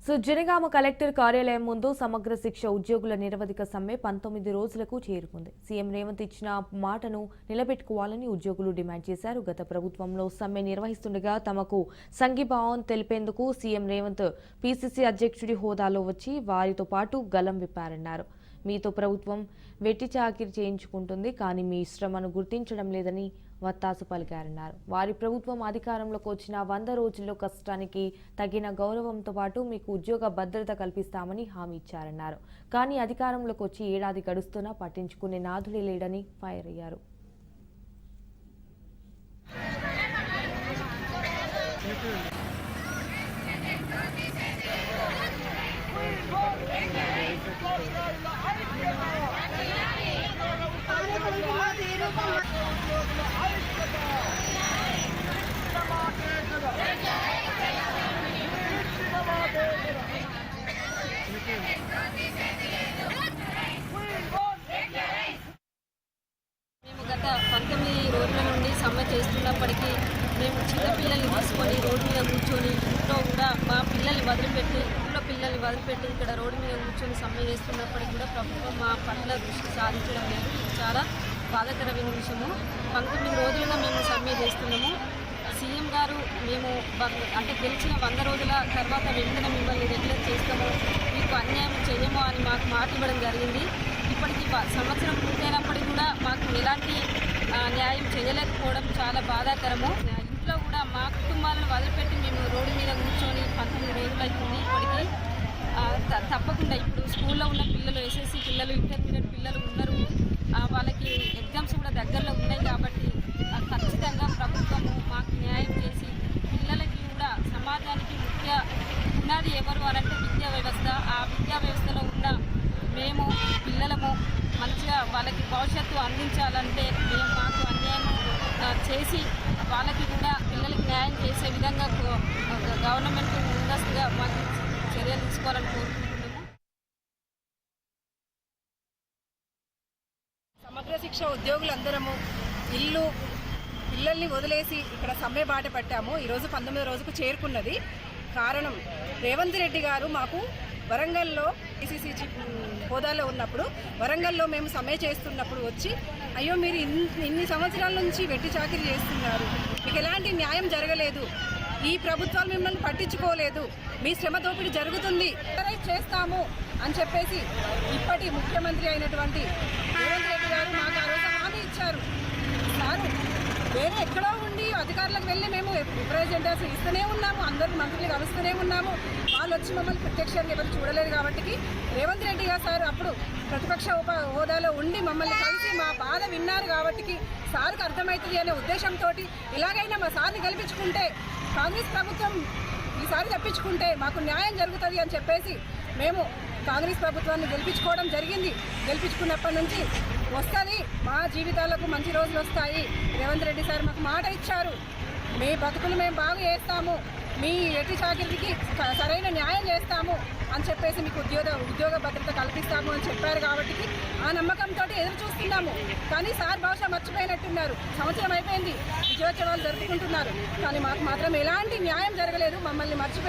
Janagama collector కార్యాలయం ముందు సమగ్ర శిక్ష ఉద్యోగుల నిరవధిక సమ్మె 19 రోజులకు చేరుకుంది. సీఎం రేవంత్ ఇచ్చిన మాటను నిలబెట్టుకోవాలని ఉద్యోగులు డిమాండ్ చేశారు. గత ప్రభుత్వంలో సమ్మె నిర్వహిస్తుండగా తమకు సంఘీభావం తెలిపేందుకు సీఎం రేవంత్ పీసీసీ అధ్యక్షుడి హోదాలో వచ్చి వారితో పాటు గలం విప్పారన్నారు. మీతో ప్రభుత్వం వెట్టి చాకిరి చేయించుకుంటుంది, కానీ మీ శ్రమను గుర్తించడం లేదని వత్తాసు పలికారన్నారు. వారి ప్రభుత్వం అధికారంలోకి వచ్చిన 100 రోజుల్లో కష్టానికి తగిన గౌరవంతో పాటు మీకు ఉద్యోగ భద్రత కల్పిస్తామని హామీ ఇచ్చారన్నారు. కానీ అధికారంలోకి వచ్చి ఏడాది గడుస్తున్నా పట్టించుకునే నాథులే లేడని ఫైర్ అయ్యారు. మేము గత 19 రోజుల నుండి సమ్మె చేస్తున్నప్పటికీ మేము చిన్నపిల్లల్ని తీసుకొని రోడ్డు మీద కూర్చొని ఇంట్లో కూడా మా పిల్లల్ని వదిలిపెట్టి ఇక్కడ రోడ్డు మీద కూర్చొని సమ్మె చేస్తున్నప్పటికీ కూడా ప్రభుత్వం మా పట్ల దృష్టి సాధించడం లేదు. ఇది చాలా బాధాకరమైన విషయము. 19 రోజులుగా మేము సమ్మె చేస్తున్నాము. సీఎం గారు మేము అంటే గెలిచిన 100 రోజుల తర్వాత వెంటనే మిమ్మల్ని రెగ్యులర్ చేస్తాము, మీకు అన్యాయం చేయము అని మాకు మాట ఇవ్వడం జరిగింది. ఇప్పటికీ సంవత్సరం పూర్తయినప్పటికీ కూడా మాకు ఎలాంటి న్యాయం చేయలేకపోవడం చాలా బాధాకరము. ఇంట్లో కూడా మా కుటుంబాలను వదిలిపెట్టి మేము రోడ్డు మీద కూర్చొని 19 రోజులు అవుతుంది. ఇప్పటికీ తప్పకుండా ఇప్పుడు స్కూల్లో ఉన్న పిల్లలు, ఎస్ఎస్సీ పిల్లలు, ఇంటర్మీడియట్ పిల్లలు ఉన్నారు. వాళ్ళకి ఎగ్జామ్స్ కూడా దగ్గరలో ఉన్నాయి. కాబట్టి ఖచ్చితంగా ప్రభుత్వము మాకు న్యాయం చేసి పిల్లలకి కూడా సమాజానికి ముఖ్య ఉన్నది ఎవరు అనంటే విద్యా వ్యవస్థ. ఆ విద్యా వ్యవస్థలో ఉన్న మేము పిల్లలము మంచిగా వాళ్ళకి భవిష్యత్తు అందించాలంటే మేము మాకు అన్యాయం చేసి వాళ్ళకి కూడా పిల్లలకి న్యాయం చేసే విధంగా గవర్నమెంట్ ముందస్తుగా మాకు చర్యలు తీసుకోవాలని కోరుకుంటున్నాము. సమగ్ర శిక్ష ఉద్యోగులందరము పిల్లల్ని వదిలేసి ఇక్కడ సమ్మె బాట పట్టాము. ఈరోజు 19 రోజుకు చేరుకున్నది. కారణం రేవంత్ రెడ్డి గారు మాకు వరంగల్లో పీసీసీ హోదాలో ఉన్నప్పుడు వరంగల్లో మేము సమ్మె చేస్తున్నప్పుడు వచ్చి, అయ్యో మీరు ఇన్ని సంవత్సరాల నుంచి వెట్టి చాకిరీ చేస్తున్నారు, మీకు ఎలాంటి న్యాయం జరగలేదు, ఈ ప్రభుత్వాలు మిమ్మల్ని పట్టించుకోలేదు, మీ శ్రమ దోపిడీ జరుగుతుంది, చేస్తాము అని చెప్పేసి ఇప్పటి ముఖ్యమంత్రి అయినటువంటి రేవంత్ రెడ్డి గారు మాకు ఆ రోజు హామీ ఇచ్చారు. సార్ వేరే ఎక్కడో ఉండి అధికారులకు వెళ్ళి మేము రిప్రజెంటేటివ్స్ ఇస్తూనే ఉన్నాము, అందరికీ మంత్రులు కలుస్తూనే ఉన్నాము. వాళ్ళు వచ్చి మమ్మల్ని ప్రత్యక్షంగా ఎవరు చూడలేదు. కాబట్టి రేవంత్ రెడ్డి గారు సార్ అప్పుడు ప్రతిపక్ష హోదాలో ఉండి మమ్మల్ని కలిసి మా బాధ విన్నారు. కాబట్టి సార్కి అర్థమవుతుంది అనే ఉద్దేశంతో ఇలాగైనా మా సార్ని గెలిపించుకుంటే, కాంగ్రెస్ ప్రభుత్వం ఈసారి తప్పించుకుంటే మాకు న్యాయం జరుగుతుంది అని చెప్పేసి మేము కాంగ్రెస్ ప్రభుత్వాన్ని గెలిపించుకోవడం జరిగింది. గెలిపించుకున్నప్పటి నుంచి వస్తుంది, మా జీవితాలకు మంచి రోజులు వస్తాయి. రేవంత్ రెడ్డి సార్ మాకు మాట ఇచ్చారు, మీ బతుకులు మేము బాగు చేస్తాము, మీ ఎట్టి చాకిరికి సరైన న్యాయం చేస్తాము అని చెప్పేసి మీకు ఉద్యోగ భద్రత కల్పిస్తాము అని చెప్పారు. కాబట్టి ఆ నమ్మకంతో ఎదురు చూస్తున్నాము. కానీ సార్ బహుశా మర్చిపోయినట్టున్నారు. సంవత్సరం అయిపోయింది, విజయోత్సవాలు జరుపుకుంటున్నారు, కానీ మాకు మాత్రం ఎలాంటి న్యాయం జరగలేదు. మమ్మల్ని మర్చిపోయి